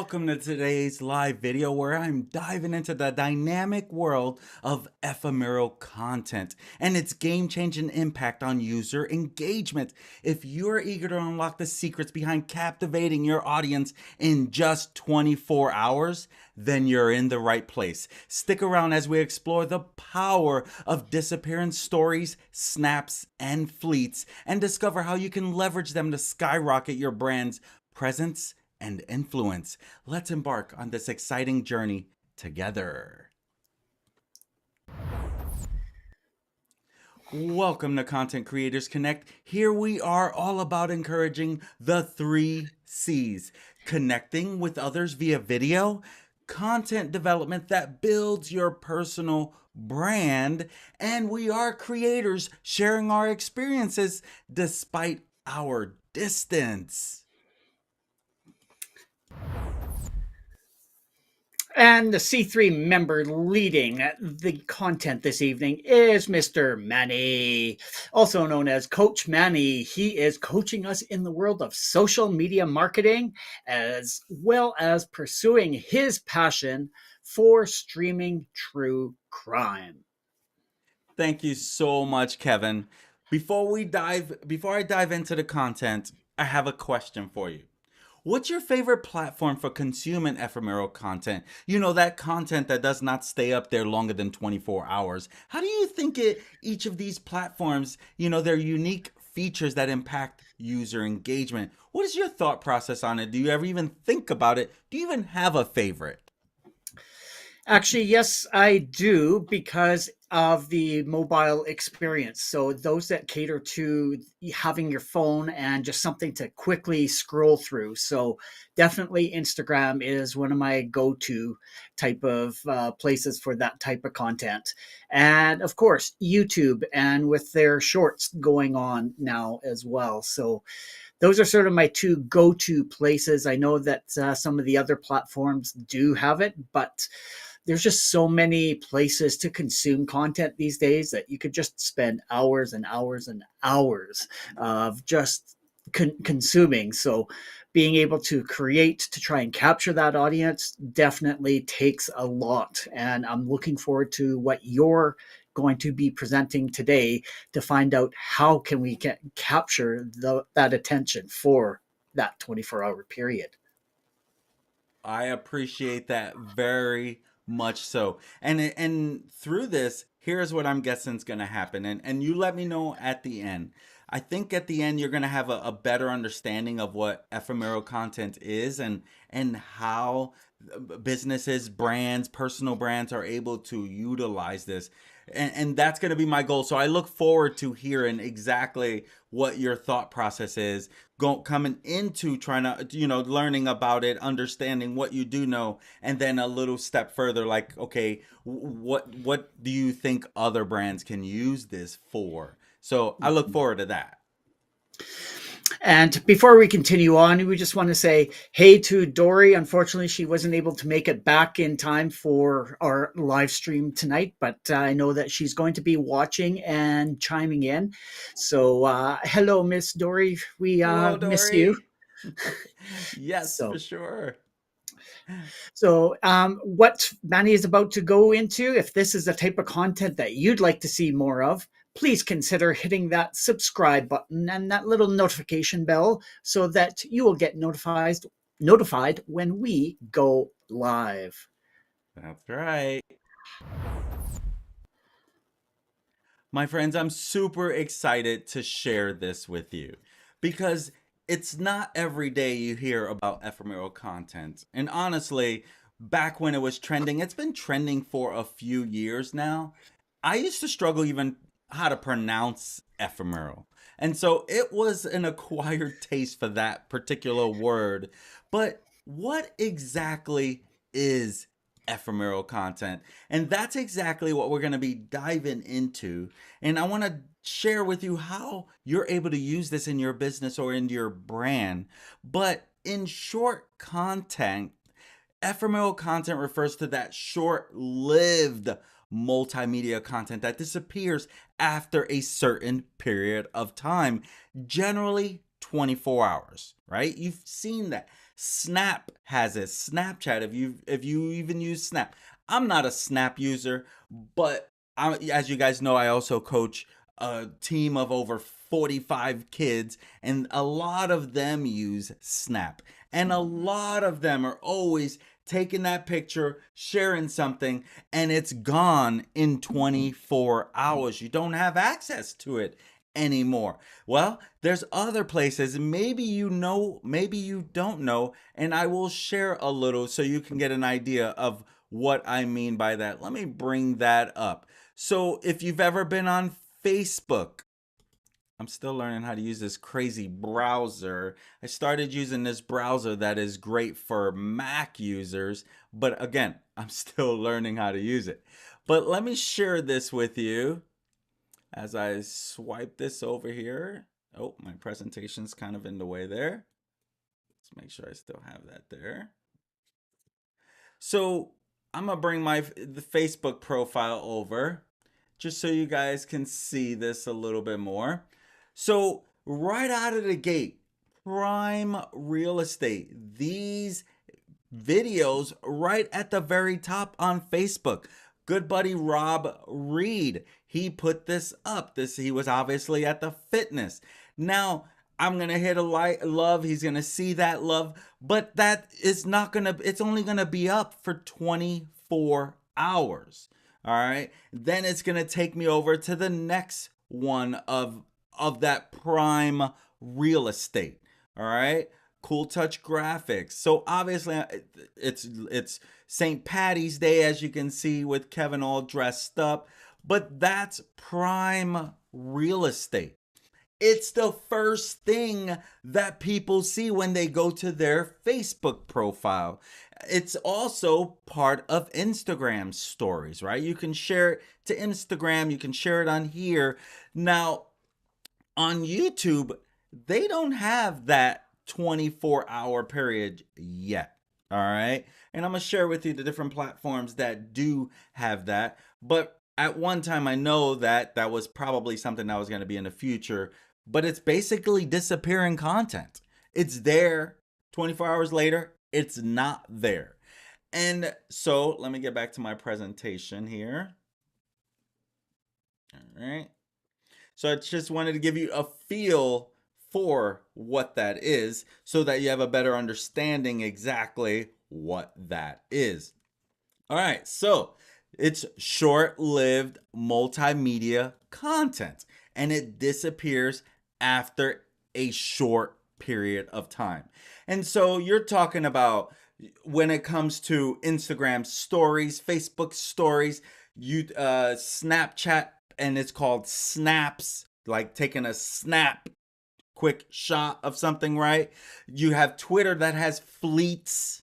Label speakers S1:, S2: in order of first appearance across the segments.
S1: welcome to today's live video where I'm diving into the dynamic world of ephemeral content and its game-changing impact on user engagement. If you're eager to unlock the secrets behind captivating your audience in just 24 hours, then you're in the right place. Stick around as we explore the power of disappearance stories, snaps, and fleets, and discover how you can leverage them to skyrocket your brand's presence and influence. Let's embark on this exciting journey together. Welcome to Content Creators Connect. Here we are all about encouraging the 3 C's: connecting with others via video, content development that builds your personal brand, and we are creators sharing our experiences despite our distance.
S2: And the C3 member leading the content this evening is Mr. Manny, also known as Coach Manny. He is coaching us in the world of social media marketing, as well as pursuing his passion for streaming true crime.
S1: Thank you so much, Kevin. Before I dive into the content, I have a question for you. What's your favorite platform for consuming ephemeral content? You know, that content that does not stay up there longer than 24 hours. How do you think each of these platforms, their unique features that impact user engagement? What is your thought process on it? Do you ever even think about it? Do you even have a favorite?
S2: Actually, yes, I do, because of the mobile experience. So those that cater to having your phone and just something to quickly scroll through. So definitely Instagram is one of my go-to type of places for that type of content. And of course, YouTube, and with their shorts going on now as well. So those are sort of my two go-to places. I know that some of the other platforms do have it, but there's just so many places to consume content these days that you could just spend hours and hours and hours of just consuming. So being able to create to try and capture that audience definitely takes a lot. And I'm looking forward to what you're going to be presenting today to find out how can we capture that attention for that 24-hour period.
S1: I appreciate that very much so. And through this, here's what I'm guessing is going to happen. And you let me know at the end. I think at the end you're going to have a better understanding of what ephemeral content is and how businesses, brands, personal brands are able to utilize this. And that's going to be my goal. So I look forward to hearing exactly what your thought process is coming into trying to, learning about it, understanding what you do know, and then a little step further, like, okay, what do you think other brands can use this for? So I look forward to that.
S2: And before we continue on, we just want to say hey to Dory. Unfortunately, she wasn't able to make it back in time for our live stream tonight, but I know that she's going to be watching and chiming in. So hello, Miss Dory. We
S1: Hello,
S2: miss you.
S1: Dory. Yes,
S2: So
S1: for sure.
S2: what Manny is about to go into, if this is the type of content that you'd like to see more of, please consider hitting that subscribe button and that little notification bell so that you will get notified when we go live.
S1: That's right. My friends, I'm super excited to share this with you because it's not every day you hear about ephemeral content. And honestly, back when it was trending, it's been trending for a few years now. I used to struggle even how to pronounce ephemeral. And so it was an acquired taste for that particular word. But what exactly is ephemeral content? And that's exactly what we're going to be diving into. And I want to share with you how you're able to use this in your business or in your brand. But in short, content, ephemeral content refers to that short-lived multimedia content that disappears after a certain period of time, generally 24 hours, right? You've seen that. Snap has it. Snapchat, if you even use Snap. I'm not a Snap user, but as you guys know, I also coach a team of over 45 kids, and a lot of them use Snap. And a lot of them are always taking that picture, sharing something, and it's gone in 24 hours. You don't have access to it anymore. Well, there's other places, maybe you know, maybe you don't know, and I will share a little so you can get an idea of what I mean by that. Let me bring that up. So, if you've ever been on Facebook, I'm still learning how to use this crazy browser. I started using this browser that is great for Mac users, but again, I'm still learning how to use it. But let me share this with you as I swipe this over here. Oh, my presentation's kind of in the way there. Let's make sure I still have that there. So I'm gonna bring the Facebook profile over just so you guys can see this a little bit more. So right out of the gate, prime real estate. These videos right at the very top on Facebook. Good buddy Rob Reed, he put this up. He was obviously at the fitness. Now I'm gonna hit a love. He's gonna see that love, but that is not gonna. It's only gonna be up for 24 hours. All right. Then it's gonna take me over to the next one of that prime real estate. All right. Cool Touch Graphics. So obviously it's St. Patty's Day, as you can see, with Kevin all dressed up, but that's prime real estate. It's the first thing that people see when they go to their Facebook profile. It's also part of Instagram stories, right? You can share it to Instagram, you can share it on here. Now, on YouTube, they don't have that 24-hour period yet. All right. And I'm going to share with you the different platforms that do have that. But at one time, I know that that was probably something that was going to be in the future, but it's basically disappearing content. It's there 24 hours later, it's not there. And so let me get back to my presentation here. All right. So I just wanted to give you a feel for what that is so that you have a better understanding exactly what that is. All right, so it's short-lived multimedia content and it disappears after a short period of time. And so you're talking about when it comes to Instagram stories, Facebook stories, Snapchat, and it's called snaps, like taking a snap quick shot of something, right? You have Twitter that has fleets,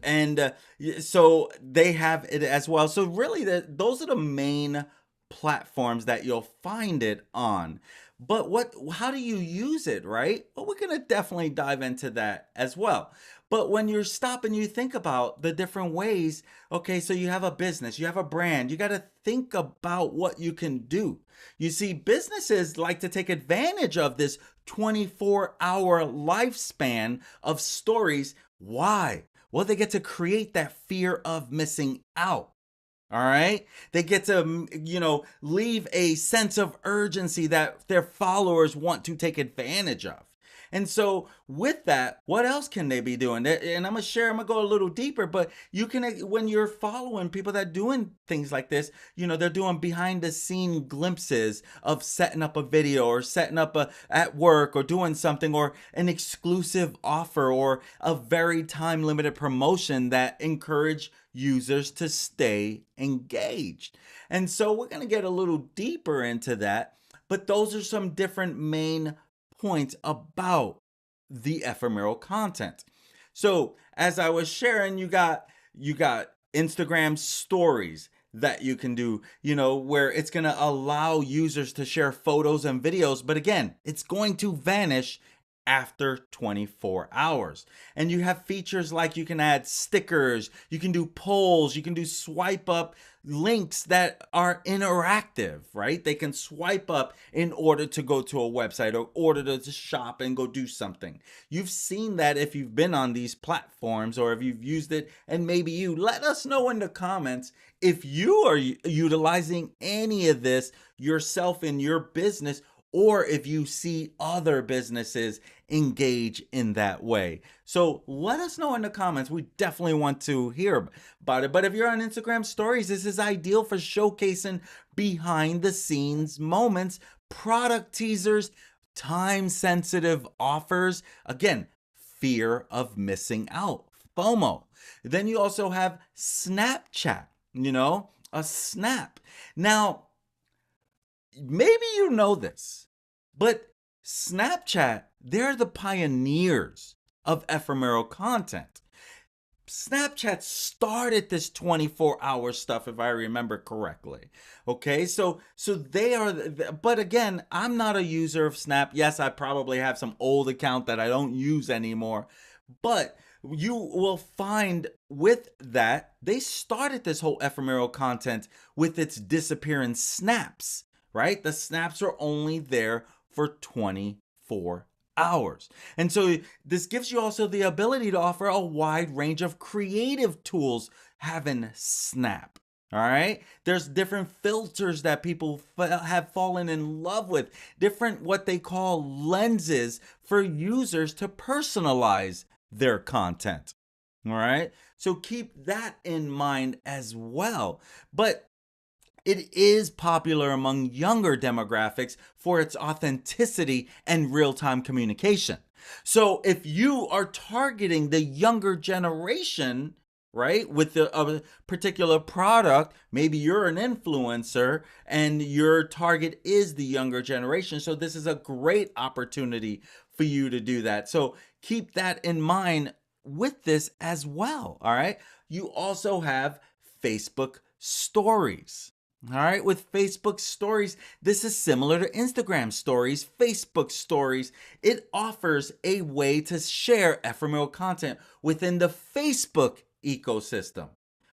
S1: and so they have it as well. So really, those are the main platforms that you'll find it on. But how do you use it, right? Well, we're gonna definitely dive into that as well. But when you're stopping, you think about the different ways. Okay, so you have a business, you have a brand, you got to think about what you can do. You see, businesses like to take advantage of this 24-hour lifespan of stories. Why? Well, they get to create that fear of missing out. All right. They get to, leave a sense of urgency that their followers want to take advantage of. And so, with that, what else can they be doing? And I'm going to go a little deeper, but you can, when you're following people that are doing things like this, they're doing behind the scene glimpses of setting up a video or setting up at work or doing something or an exclusive offer or a very time limited promotion that encourage users to stay engaged. And so we're going to get a little deeper into that, but those are some different main points about the ephemeral content. So, as I was sharing, you got Instagram stories that you can do, where it's going to allow users to share photos and videos, but again, it's going to vanish after 24 hours. And you have features like you can add stickers, you can do polls, you can do swipe up links that are interactive, right? They can swipe up in order to go to a website or order to shop and go do something. You've seen that if you've been on these platforms or if you've used it, and maybe you let us know in the comments if you are utilizing any of this yourself in your business, or if you see other businesses engage in that way. So let us know in the comments. We definitely want to hear about it. But if you're on Instagram stories, this is ideal for showcasing behind the scenes moments, product teasers, time sensitive offers. Again, fear of missing out, FOMO. Then you also have Snapchat, a snap. Now, maybe you know this, but Snapchat, they're the pioneers of ephemeral content. Snapchat started this 24-hour stuff, if I remember correctly. Okay, so they are, but again, I'm not a user of Snap. Yes, I probably have some old account that I don't use anymore, but you will find with that they started this whole ephemeral content with its disappearing snaps, right? The snaps are only there for 24 hours. And so this gives you also the ability to offer a wide range of creative tools having Snap. All right. There's different filters that people have fallen in love with, different what they call lenses for users to personalize their content. All right. So keep that in mind as well. But it is popular among younger demographics for its authenticity and real time communication. So if you are targeting the younger generation, right, with a particular product, maybe you're an influencer and your target is the younger generation. So this is a great opportunity for you to do that. So keep that in mind with this as well. All right. You also have Facebook stories. All right, with Facebook stories, this is similar to Instagram stories, Facebook stories. It offers a way to share ephemeral content within the Facebook ecosystem.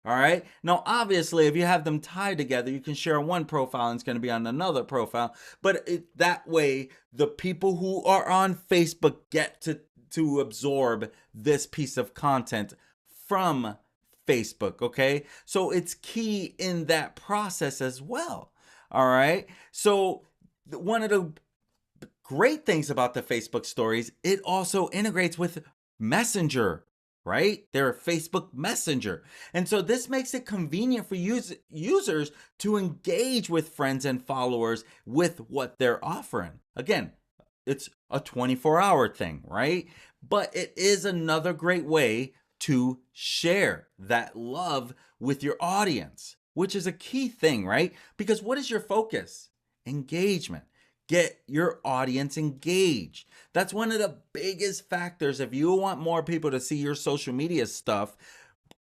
S1: All right, now obviously, if you have them tied together, you can share one profile and it's going to be on another profile. But that way, the people who are on Facebook get to absorb this piece of content from Facebook, okay? So it's key in that process as well. All right. So one of the great things about the Facebook stories, it also integrates with Messenger, right? They're Facebook Messenger. And so this makes it convenient for users to engage with friends and followers with what they're offering. Again, it's a 24-hour thing, right? But it is another great way to share that love with your audience, which is a key thing, right? Because what is your focus? Engagement. Get your audience engaged. That's one of the biggest factors. If you want more people to see your social media stuff,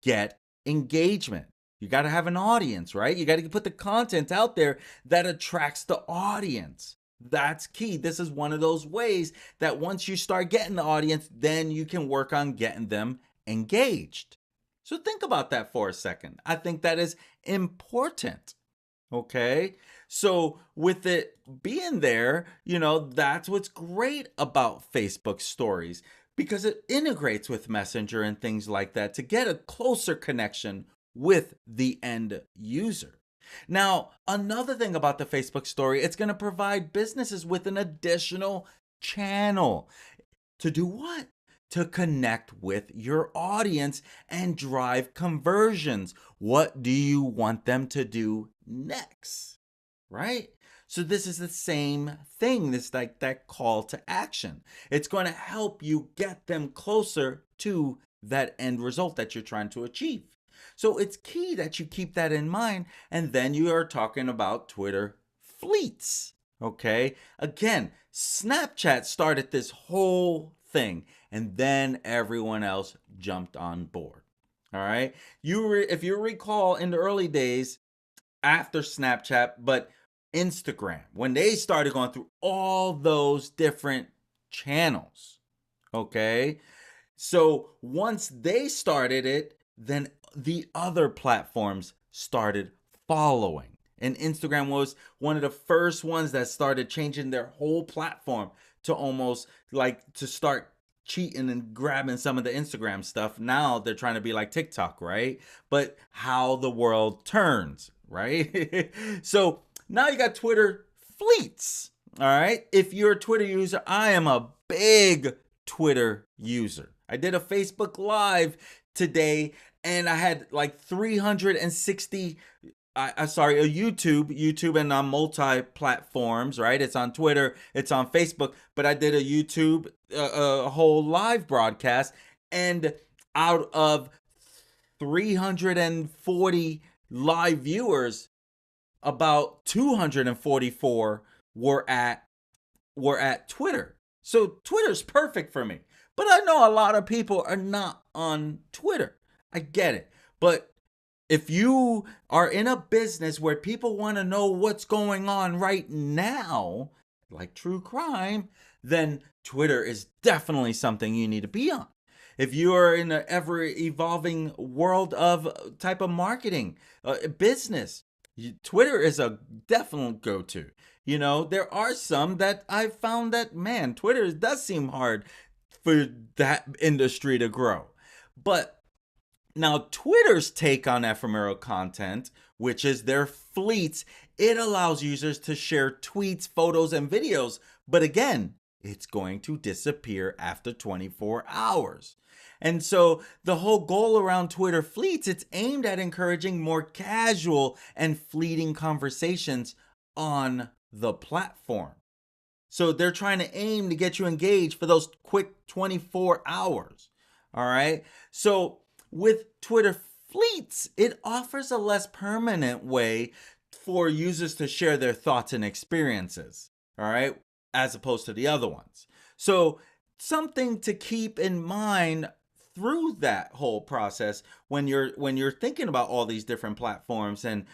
S1: get engagement. You got to have an audience, right? You got to put the content out there that attracts the audience. That's key. This is one of those ways that once you start getting the audience, then you can work on getting them engaged. So think about that for a second. I think that is important. Okay. So with it being there, that's what's great about Facebook stories because it integrates with Messenger and things like that to get a closer connection with the end user. Now, another thing about the Facebook story, it's going to provide businesses with an additional channel to do what? To connect with your audience and drive conversions. What do you want them to do next? Right? So this is the same thing. This like that call to action. It's going to help you get them closer to that end result that you're trying to achieve. So it's key that you keep that in mind. And then you are talking about Twitter fleets. Okay. Again, Snapchat started this whole thing and then everyone else jumped on board. All right. If you recall in the early days after Snapchat, but Instagram, when they started going through all those different channels. Okay. So once they started it, then the other platforms started following. And Instagram was one of the first ones that started changing their whole platform to almost like to start cheating and grabbing some of the Instagram stuff. Now they're trying to be like TikTok, right? But how the world turns, right? So now you got Twitter fleets. All right. If you're a Twitter user, I am a big Twitter user. I did a Facebook Live today and I had like 360 sorry, a YouTube and on multi platforms, right? It's on Twitter, it's on Facebook, but I did a YouTube a whole live broadcast, and out of 340 live viewers, about 244 were at Twitter. So Twitter's perfect for me. But I know a lot of people are not on Twitter. I get it. But if you are in a business where people want to know what's going on right now, like true crime, then Twitter is definitely something you need to be on. If you are in an ever evolving world of type of marketing, business, Twitter is a definite go to. You know, there are some that I've found that, man, Twitter does seem hard for that industry to grow. But now, Twitter's take on ephemeral content, which is their fleets, it allows users to share tweets, photos, and videos. But again, it's going to disappear after 24 hours. And so the whole goal around Twitter fleets, it's aimed at encouraging more casual and fleeting conversations on the platform. So they're trying to aim to get you engaged for those quick 24 hours. All right. So with Twitter fleets, it offers a less permanent way for users to share their thoughts and experiences. All right. As opposed to the other ones. So something to keep in mind through that whole process when you're thinking about all these different platforms and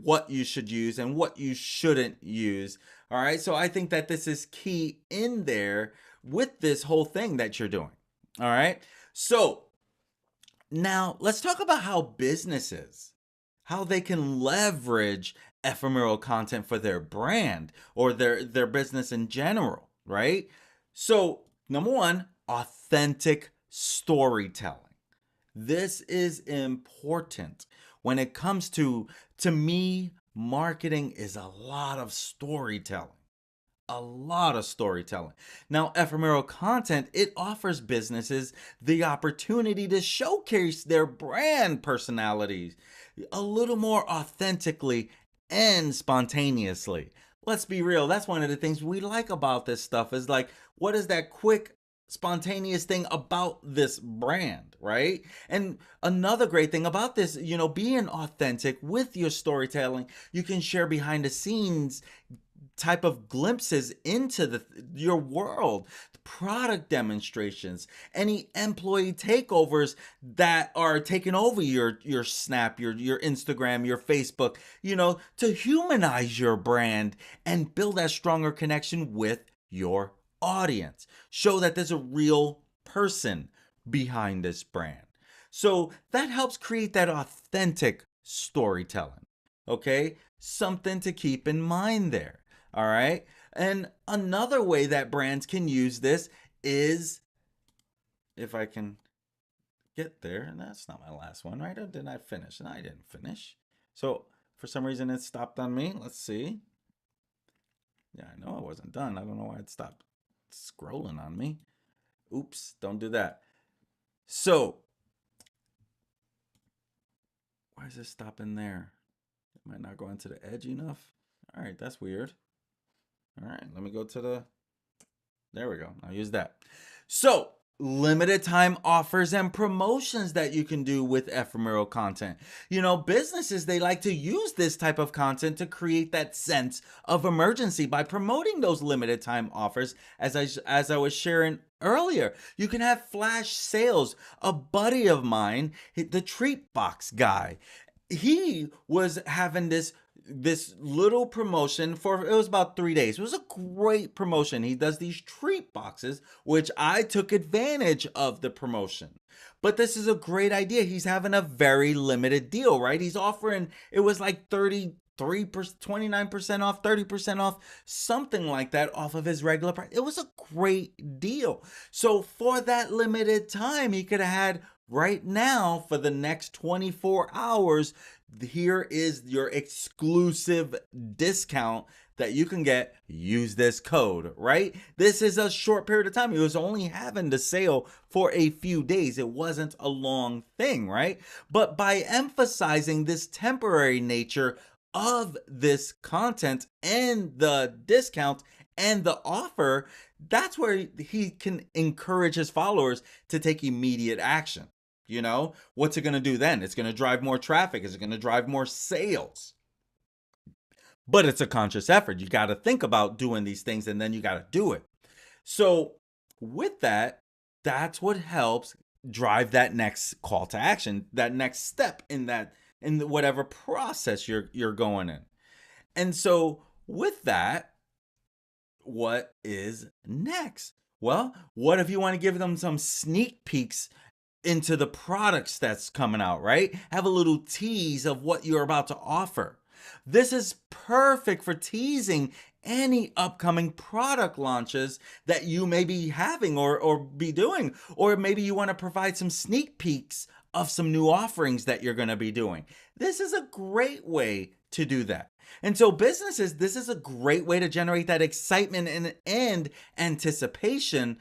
S1: what you should use and what you shouldn't use. All right, so I think that this is key in there with this whole thing that you're doing. All right, so now let's talk about how businesses, how they can leverage ephemeral content for their brand or their business in general, right? So number one, authentic storytelling. This is important when it comes to me, marketing is a lot of storytelling. A lot of storytelling. Now, ephemeral content, it offers businesses the opportunity to showcase their brand personalities a little more authentically and spontaneously. Let's be real, that's one of the things we like about this stuff is like, what is that quick spontaneous thing about this brand, right? And another great thing about this, being authentic with your storytelling, you can share behind the scenes type of glimpses into your world, product demonstrations, any employee takeovers that are taking over your Snap, your Instagram, your Facebook, to humanize your brand and build that stronger connection with your audience. Show that there's a real person behind this brand. So that helps create that authentic storytelling. Okay? Something to keep in mind there. All right. And another way that brands can use this is, if I can get there, and that's not my last one, right? Or did I finish? No, I didn't finish. So for some reason it stopped on me. Let's see. Yeah, I know I wasn't done. I don't know why it stopped scrolling on me. Oops, don't do that. So why is it stopping there? Am I not going to the edge enough? All right, that's weird. All right, let me go to there we go. I'll use that. So, limited time offers and promotions that you can do with ephemeral content. Businesses, they like to use this type of content to create that sense of emergency by promoting those limited time offers. As I was sharing earlier, you can have flash sales. A buddy of mine, the treat box guy, he was having this this little promotion for it was about 3 days. It was a great promotion. He does these treat boxes, which I took advantage of the promotion. But this is a great idea. He's having a very limited deal, right? He's offering, it was like 33%, 29% off, 30% off, something like that off of his regular price. It was a great deal. So for that limited time, he could have had right now for the next 24 hours, here is your exclusive discount that you can get. Use this code, right? This is a short period of time. He was only having the sale for a few days. It wasn't a long thing, right? But by emphasizing this temporary nature of this content and the discount and the offer, that's where he can encourage his followers to take immediate action. What's it going to do then? It's going to drive more traffic. Is it going to drive more sales? But it's a conscious effort. You got to think about doing these things and then you got to do it. So, with that, that's what helps drive that next call to action, that next step in whatever process you're going in. And so, with that, what is next? Well, what if you want to give them some sneak peeks into the products that's coming out, right? Have a little tease of what you're about to offer. This is perfect for teasing any upcoming product launches that you may be having or be doing. Or maybe you want to provide some sneak peeks of some new offerings that you're going to be doing. This is a great way to do that. And so businesses, this is a great way to generate that excitement and anticipation,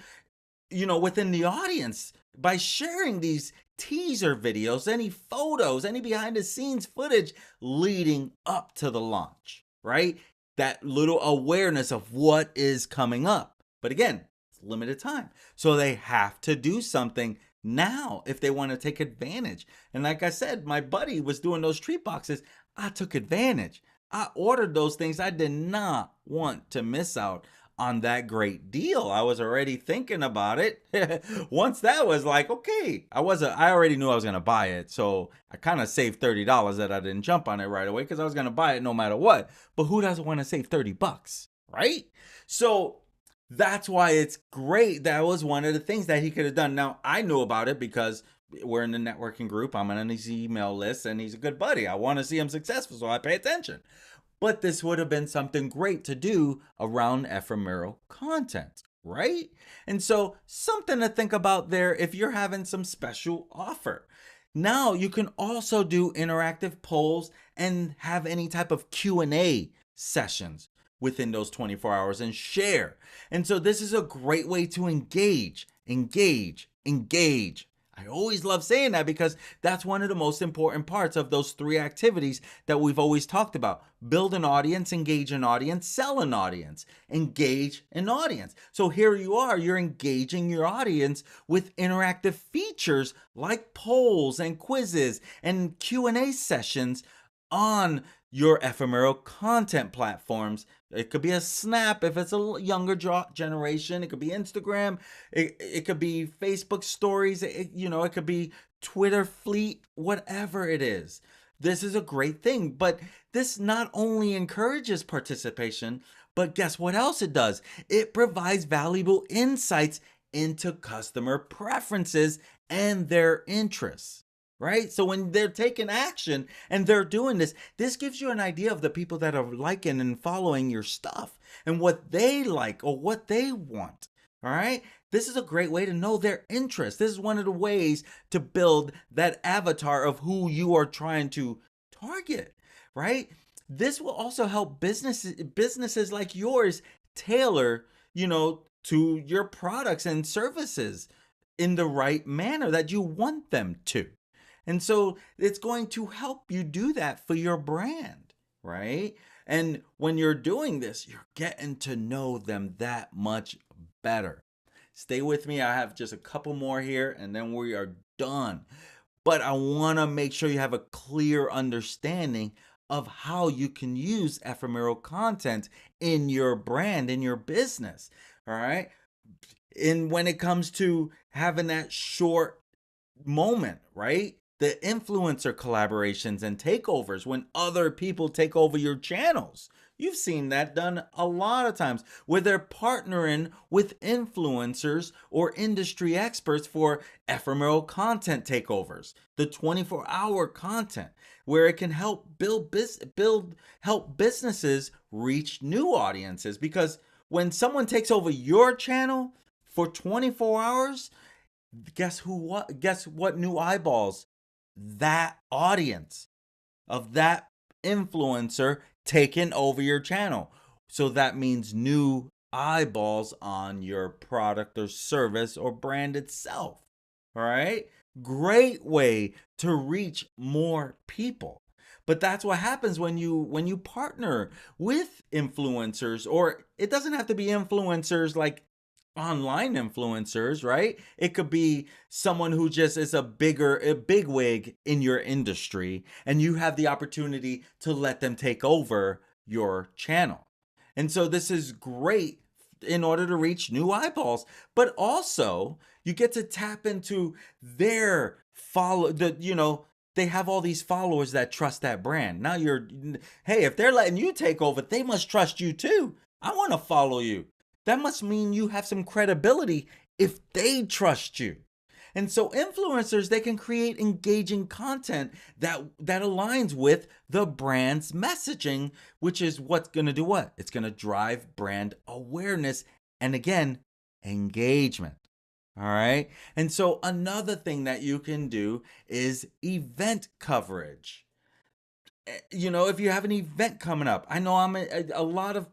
S1: within the audience by sharing these teaser videos, any photos, any behind the scenes footage leading up to the launch, right? That little awareness of what is coming up. But again, it's limited time. So they have to do something now if they want to take advantage. And like I said, my buddy was doing those treat boxes. I took advantage. I ordered those things. I did not want to miss out on that great deal. I was already thinking about it. Once that was like, okay, I already knew I was going to buy it. So I kind of saved $30 that I didn't jump on it right away because I was going to buy it no matter what. But who doesn't want to save 30 bucks, right? So that's why it's great. That was one of the things that he could have done. Now, I knew about it because we're in the networking group. I'm on his email list and he's a good buddy. I want to see him successful, so I pay attention. But this would have been something great to do around ephemeral content, right? And so something to think about there if you're having some special offer. Now you can also do interactive polls and have any type of Q&A sessions within those 24 hours and share. And so this is a great way to engage. I always love saying that because that's one of the most important parts of those 3 activities that we've always talked about. Build an audience, engage an audience, sell an audience, engage an audience. So here you are, you're engaging your audience with interactive features like polls and quizzes and Q&A sessions on your ephemeral content platforms. It could be a Snap if it's a younger generation. It could be Instagram. It could be Facebook stories. It could be Twitter fleet, whatever it is. This is a great thing. But this not only encourages participation, but guess what else it does? It provides valuable insights into customer preferences and their interests. Right? So when they're taking action and they're doing this gives you an idea of the people that are liking and following your stuff and what they like or what they want. All right? This is a great way to know their interests. This is one of the ways to build that avatar of who you are trying to target, right? This will also help businesses like yours tailor, to your products and services in the right manner that you want them to. And so it's going to help you do that for your brand, right? And when you're doing this, you're getting to know them that much better. Stay with me. I have just a couple more here and then we are done. But I want to make sure you have a clear understanding of how you can use ephemeral content in your brand, in your business, all right? And when it comes to having that short moment, right? the influencer collaborations and takeovers when other people take over your channels. You've seen that done a lot of times where they're partnering with influencers or industry experts for ephemeral content takeovers, the 24-hour content where it can help help businesses reach new audiences, because when someone takes over your channel for 24 hours, guess what new eyeballs that audience of that influencer taking over your channel. So that means new eyeballs on your product or service or brand itself. All right? Great way to reach more people. But that's what happens when you partner with influencers, or it doesn't have to be influencers like online influencers, right? It could be someone who just is a big wig in your industry, and you have the opportunity to let them take over your channel. And so this is great in order to reach new eyeballs, but also you get to tap into their they have all these followers that trust that brand. Now hey, if they're letting you take over, they must trust you too. I want to follow you. That must mean you have some credibility if they trust you. And so influencers, they can create engaging content that aligns with the brand's messaging, which is what's going to do what? It's going to drive brand awareness and, again, engagement. All right? And so another thing that you can do is event coverage. If you have an event coming up, I know a lot of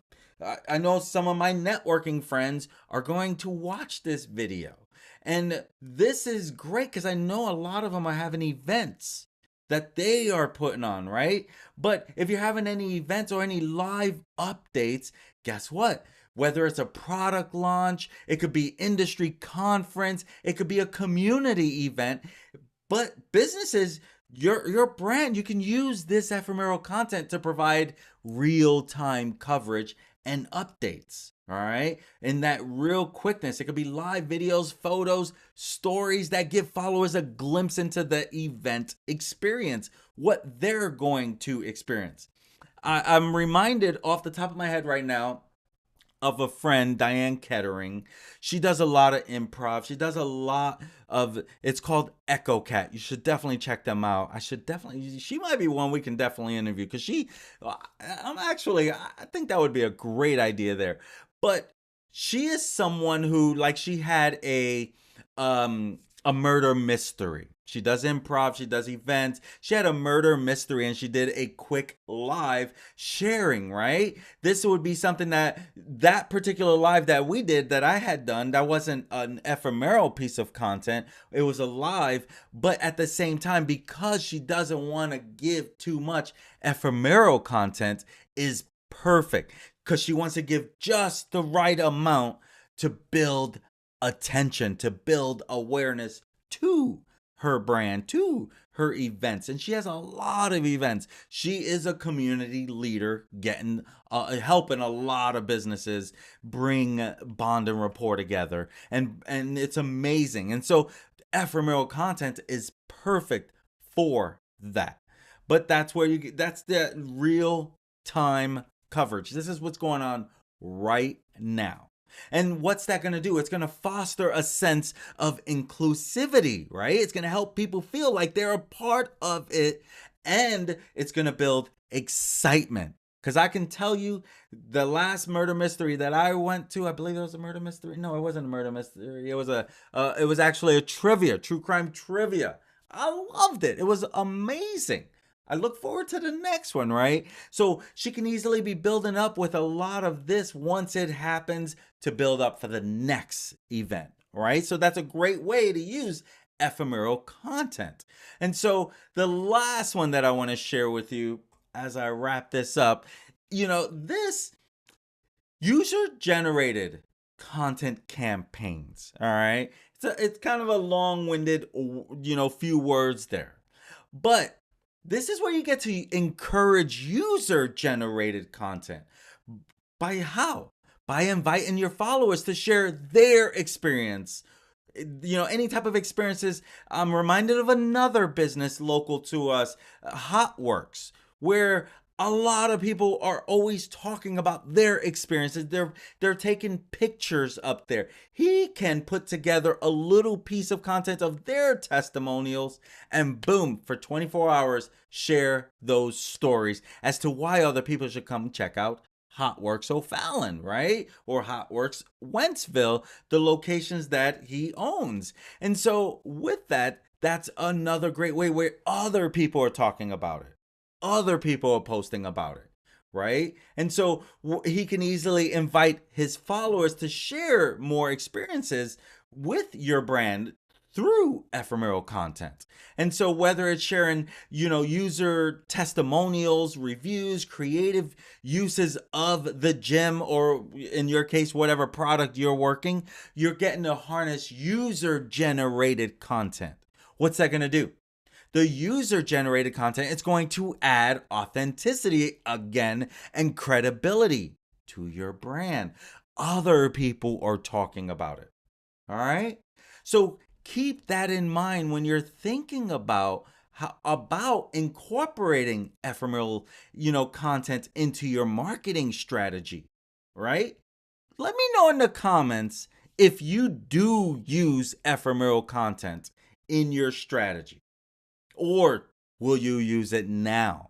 S1: I know some of my networking friends are going to watch this video. And this is great because I know a lot of them are having events that they are putting on, right? But if you're having any events or any live updates, guess what? Whether it's a product launch, it could be industry conference, it could be a community event, but businesses, your brand, you can use this ephemeral content to provide real-time coverage and updates. All right. And that real quickness. It could be live videos, photos, stories that give followers a glimpse into the event experience, what they're going to experience. I'm reminded off the top of my head right now of a friend, Diane Kettering. She does a lot of improv. She does a lot of, it's called Echo Cat. You should definitely check them out. She might be one we can definitely interview because I think that would be a great idea there. But she is someone who, like, she had a murder mystery. She does improv, she does events. She had a murder mystery and she did a quick live sharing, right? This would be something that particular live that we did, that I had done, that wasn't an ephemeral piece of content. It was a live, but at the same time, because she doesn't want to give too much ephemeral content, is perfect because she wants to give just the right amount to build attention, to build awareness to her brand, to her events. And she has a lot of events. She is a community leader, helping a lot of businesses bring Bond and Rapport together, and it's amazing. And so ephemeral content is perfect for that. But that's the real time coverage. This is what's going on right now. And what's that going to do? It's going to foster a sense of inclusivity, right? It's going to help people feel like they're a part of it, and it's going to build excitement. Because I can tell you, the last murder mystery that I went to, I believe it was a murder mystery. No, it wasn't a murder mystery. It was actually a true crime trivia. I loved it. It was amazing. I look forward to the next one, right? So she can easily be building up with a lot of this once it happens to build up for the next event, right? So that's a great way to use ephemeral content. And so the last one that I want to share with you as I wrap this up, this user generated content campaigns, all right? It's kind of a long-winded, few words there. But this is where you get to encourage user-generated content. By how? By inviting your followers to share their experience any type of experiences. I'm reminded of another business local to us, Hot Works, where a lot of people are always talking about their experiences. They're taking pictures up there. He can put together a little piece of content of their testimonials and boom, for 24 hours share those stories as to why other people should come check out Hotworks O'Fallon, right? Or Hotworks Wentzville, the locations that he owns. And so with that, that's another great way where other people are talking about it. Other people are posting about it, right? And so he can easily invite his followers to share more experiences with your brand through ephemeral content. And so whether it's sharing, user testimonials, reviews, creative uses of the gym, or in your case, whatever product you're working, you're getting to harness user generated content. What's that going to do? The user generated content, it's going to add authenticity again and credibility to your brand. Other people are talking about it. All right? So keep that in mind when you're thinking about incorporating ephemeral, content into your marketing strategy, right? Let me know in the comments if you do use ephemeral content in your strategy, or will you use it now?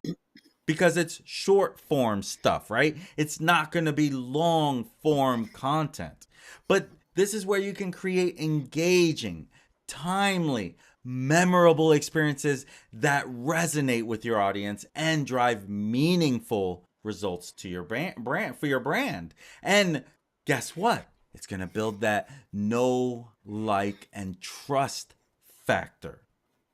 S1: Because it's short form stuff, right? It's not going to be long form content. But this is where you can create engaging, timely, memorable experiences that resonate with your audience and drive meaningful results to your brand for your brand. And guess what? It's going to build that know, like, and trust factor,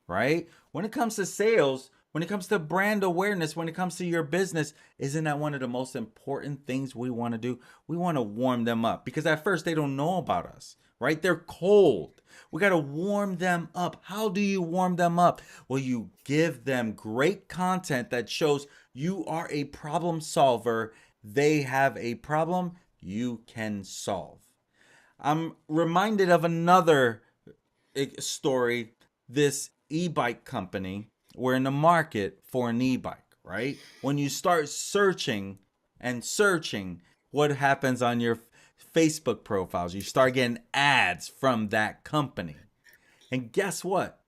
S1: right? When it comes to sales, when it comes to brand awareness, when it comes to your business, isn't that one of the most important things we want to do? We want to warm them up because at first they don't know about us, right? They're cold. We got to warm them up. How do you warm them up? Well, you give them great content that shows you are a problem solver. They have a problem you can solve. I'm reminded of another story. This e-bike company, we're in the market for an e-bike, right? When you start searching and searching, what happens on your Facebook profiles? You start getting ads from that company. And guess what?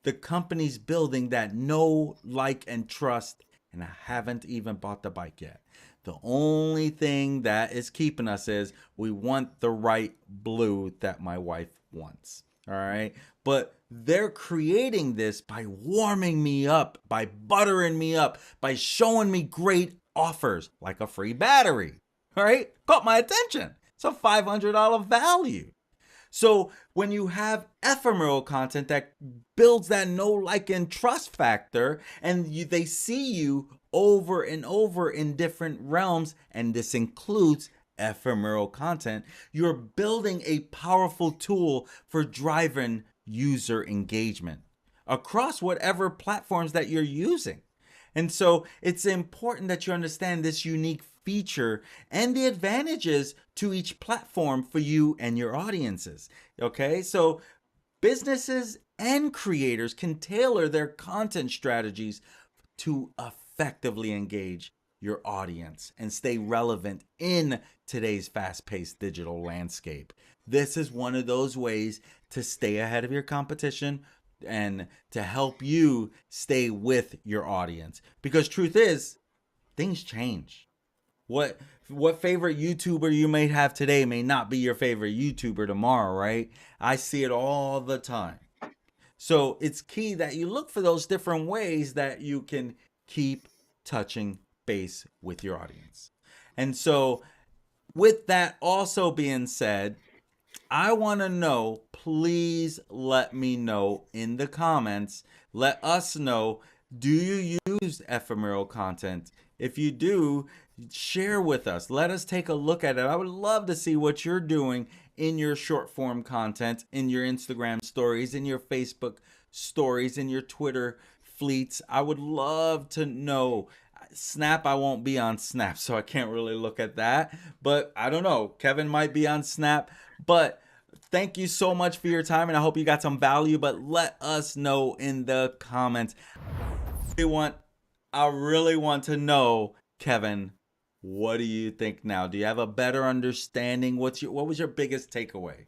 S1: The company's building that know, like, and trust, and I haven't even bought the bike yet. The only thing that is keeping us is we want the right blue that my wife wants. All right. But they're creating this by warming me up, by buttering me up, by showing me great offers like a free battery. All right. Caught my attention. It's a $500 value. So when you have ephemeral content that builds that know, like, and trust factor, and they see you over and over in different realms, and this includes ephemeral content, you're building a powerful tool for driving user engagement across whatever platforms that you're using. And so it's important that you understand this unique feature and the advantages to each platform for you and your audiences. Okay, so businesses and creators can tailor their content strategies to effectively engage your audience and stay relevant in today's fast-paced digital landscape. This is one of those ways to stay ahead of your competition and to help you stay with your audience. Because truth is, things change. What favorite YouTuber you may have today may not be your favorite YouTuber tomorrow, right? I see it all the time. So it's key that you look for those different ways that you can keep touching base with your audience. And so with that also being said, I want to know, please let me know in the comments. Let us know, do you use ephemeral content? If you do, share with us. Let us take a look at it. I would love to see what you're doing in your short form content, in your Instagram stories, in your Facebook stories, in your Twitter fleets. I would love to know. Snap, I won't be on Snap, so I can't really look at that. But I don't know. Kevin might be on Snap. But Thank you so much for your time, and I hope you got some value. But let us know in the comments. I want, I really want to know, Kevin. What do you think now? Do you have a better understanding? What was your biggest takeaway?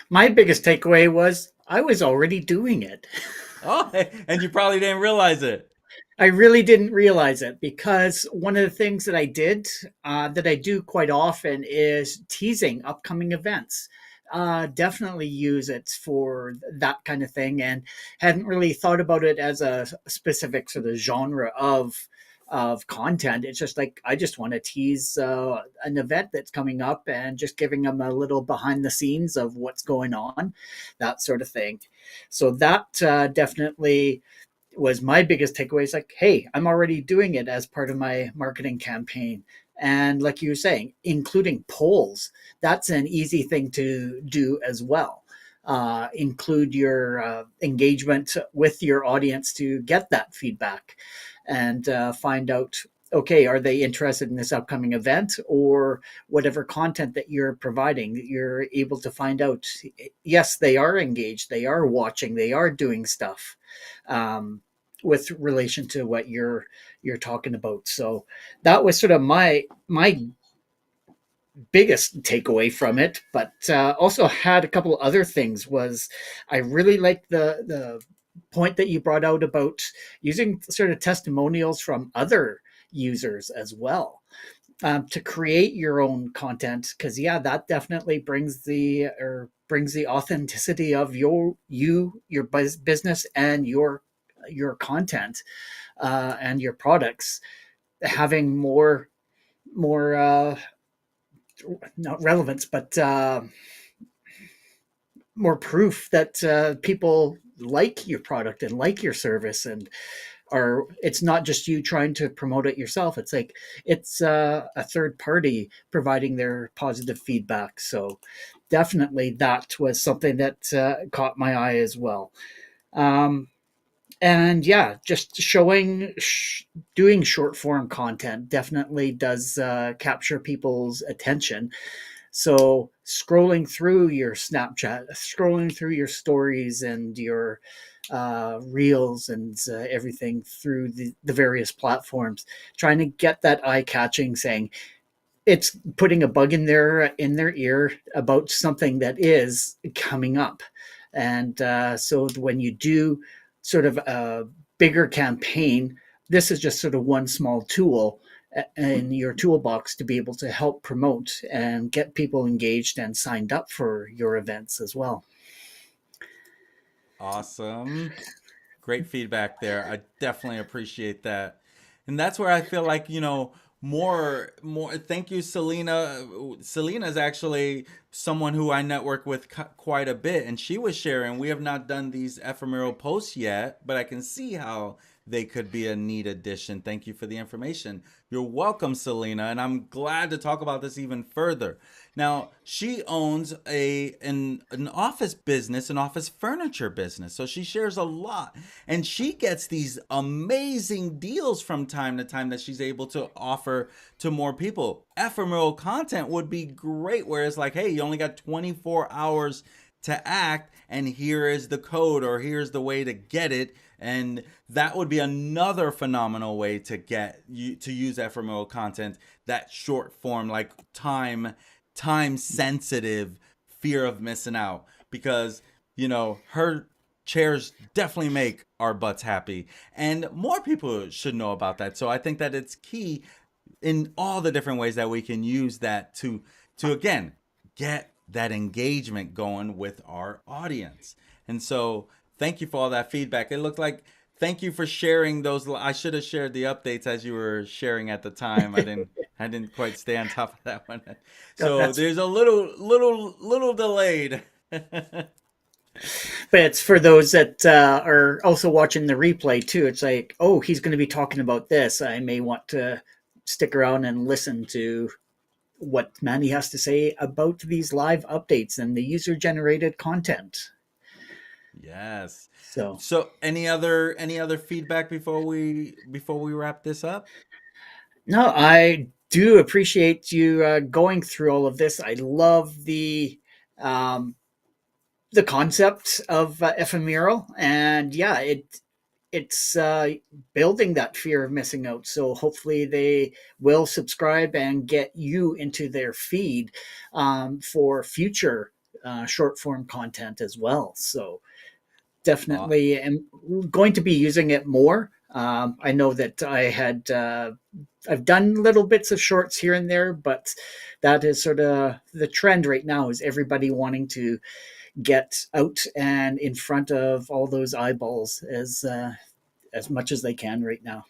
S2: My biggest takeaway was I was already doing it.
S1: Oh, and you probably didn't realize it.
S2: I really didn't realize it because one of the things that I did, that I do quite often, is teasing upcoming events. Definitely use it for that kind of thing, and hadn't really thought about it as a specific sort of genre of content. It's just like I just want to tease an event that's coming up and just giving them a little behind the scenes of what's going on, that sort of thing. So that definitely was my biggest takeaway. Is like, hey, I'm already doing it as part of my marketing campaign. And like you were saying, including polls, that's an easy thing to do as well. Include your engagement with your audience to get that feedback and find out, okay, are they interested in this upcoming event or whatever content that you're providing? You're able to find out, yes, they are engaged, they are watching, they are doing stuff. Um, with relation to what you're talking about. So that was sort of my biggest takeaway from it. But also had a couple of other things. Was I really liked the point that you brought out about using sort of testimonials from other users as well, to create your own content, because yeah, that definitely brings the authenticity of your business and your content, and your products having more not relevance, but more proof that people like your product and like your service, and are it's not just you trying to promote it yourself. It's like it's a third party providing their positive feedback. So definitely that was something that caught my eye as well. um, and yeah, just doing short form content definitely does capture people's attention. So scrolling through your Snapchat, scrolling through your stories and your reels and everything through the various platforms, trying to get that eye catching, saying, it's putting a bug in their ear about something that is coming up. And so when you do sort of a bigger campaign, this is just sort of one small tool in your toolbox to be able to help promote and get people engaged and signed up for your events as well.
S1: Awesome. Great feedback there. I definitely appreciate that. And that's where I feel like, more thank you, Selena. Selena is actually someone who I network with quite a bit, and she was sharing, we have not done these ephemeral posts yet, but I can see how they could be a neat addition. Thank you for the information. You're welcome, Selena, and I'm glad to talk about this even further. Now, she owns an office business, an office furniture business. So she shares a lot, and she gets these amazing deals from time to time that she's able to offer to more people. Ephemeral content would be great where it's like, hey, you only got 24 hours to act, and here is the code, or here's the way to get it. And that would be another phenomenal way to get you to use ephemeral content, that short form, like time sensitive fear of missing out, because her chairs definitely make our butts happy, and more people should know about that. So I think that it's key in all the different ways that we can use that to again get that engagement going with our audience. And so thank you for all that feedback. It looked like, thank you for sharing those. I should have shared the updates as you were sharing at the time. I didn't quite stay on top of that one. So
S2: That's
S1: there's a little delayed.
S2: But it's for those that are also watching the replay too. It's like, oh, he's going to be talking about this. I may want to stick around and listen to what Manny has to say about these live updates and the user generated content.
S1: Yes.
S2: So,
S1: So any other feedback before we wrap this up?
S2: no, I do appreciate you going through all of this. I love the um, the concept of ephemeral, and yeah, it's building that fear of missing out. So hopefully they will subscribe and get you into their feed for future short form content as well. So
S1: Uh,
S2: definitely am going to be using it more. I know that I've done little bits of shorts here and there, but that is sort of the trend right now, is everybody wanting to get out and in front of all those eyeballs as much as they can right now.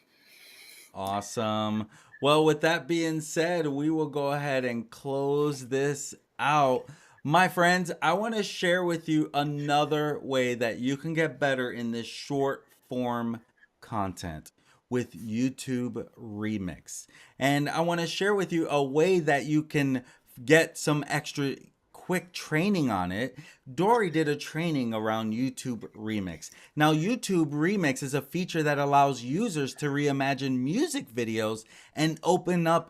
S1: Awesome. Well, with that being said, we will go ahead and close this out. My friends, I want to share with you another way that you can get better in this short form content with YouTube Remix. And I want to share with you a way that you can get some extra quick training on it. Dory did a training around YouTube Remix. Now, YouTube Remix is a feature that allows users to reimagine music videos and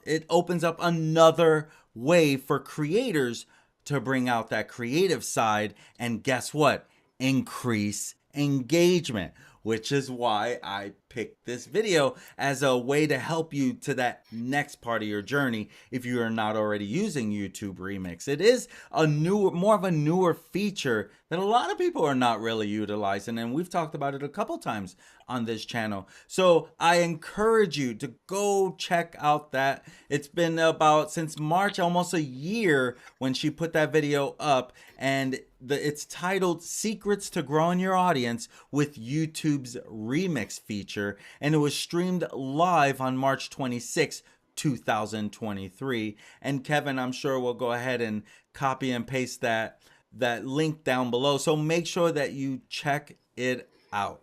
S1: it opens up another way for creators to bring out that creative side and guess what? Increase engagement, which is why I picked this video as a way to help you to that next part of your journey if you are not already using YouTube Remix. It is a newer, more of a newer feature that a lot of people are not really utilizing, and we've talked about it a couple times on this channel. So I encourage you to go check out that. It's been about since March, almost a year when she put that video up, and it's titled Secrets to Growing Your Audience with YouTube's Remix feature, and it was streamed live on March 26th, 2023. And Kevin, I'm sure we'll go ahead and copy and paste that link down below. So make sure that you check it out.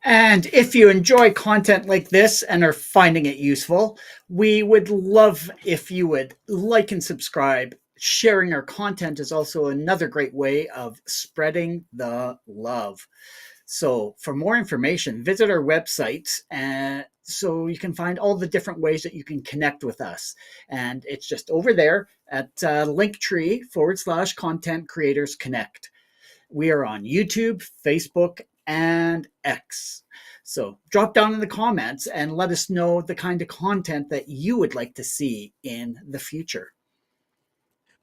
S2: And if you enjoy content like this and are finding it useful, we would love if you would like and subscribe. Sharing our content is also another great way of spreading the love. So, for more information, visit our website and so you can find all the different ways that you can connect with us. And it's just over there at linktree/content creators connect. We are on YouTube, Facebook, and X. So drop down in the comments and let us know the kind of content that you would like to see in the future.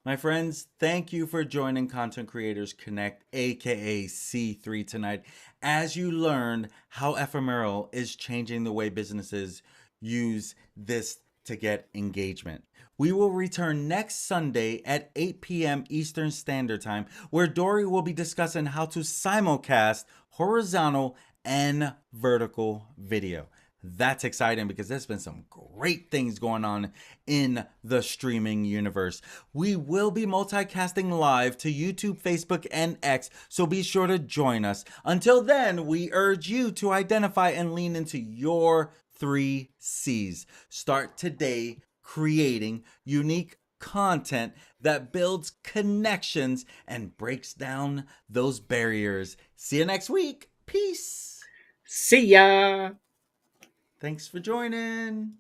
S1: My friends, thank you for joining Content Creators Connect, aka C3, tonight as you learned how Ephemeral is changing the way businesses use this to get engagement. We will return next Sunday at 8 p.m. Eastern Standard Time, where Dory will be discussing how to simulcast horizontal and vertical video. That's exciting because there's been some great things going on in the streaming universe. We will be multicasting live to YouTube, Facebook, and X, so be sure to join us. Until then, we urge you to identify and lean into your 3 C's. Start today creating unique content that builds connections and breaks down those barriers. See you next week. Peace.
S2: See ya!
S1: Thanks for joining.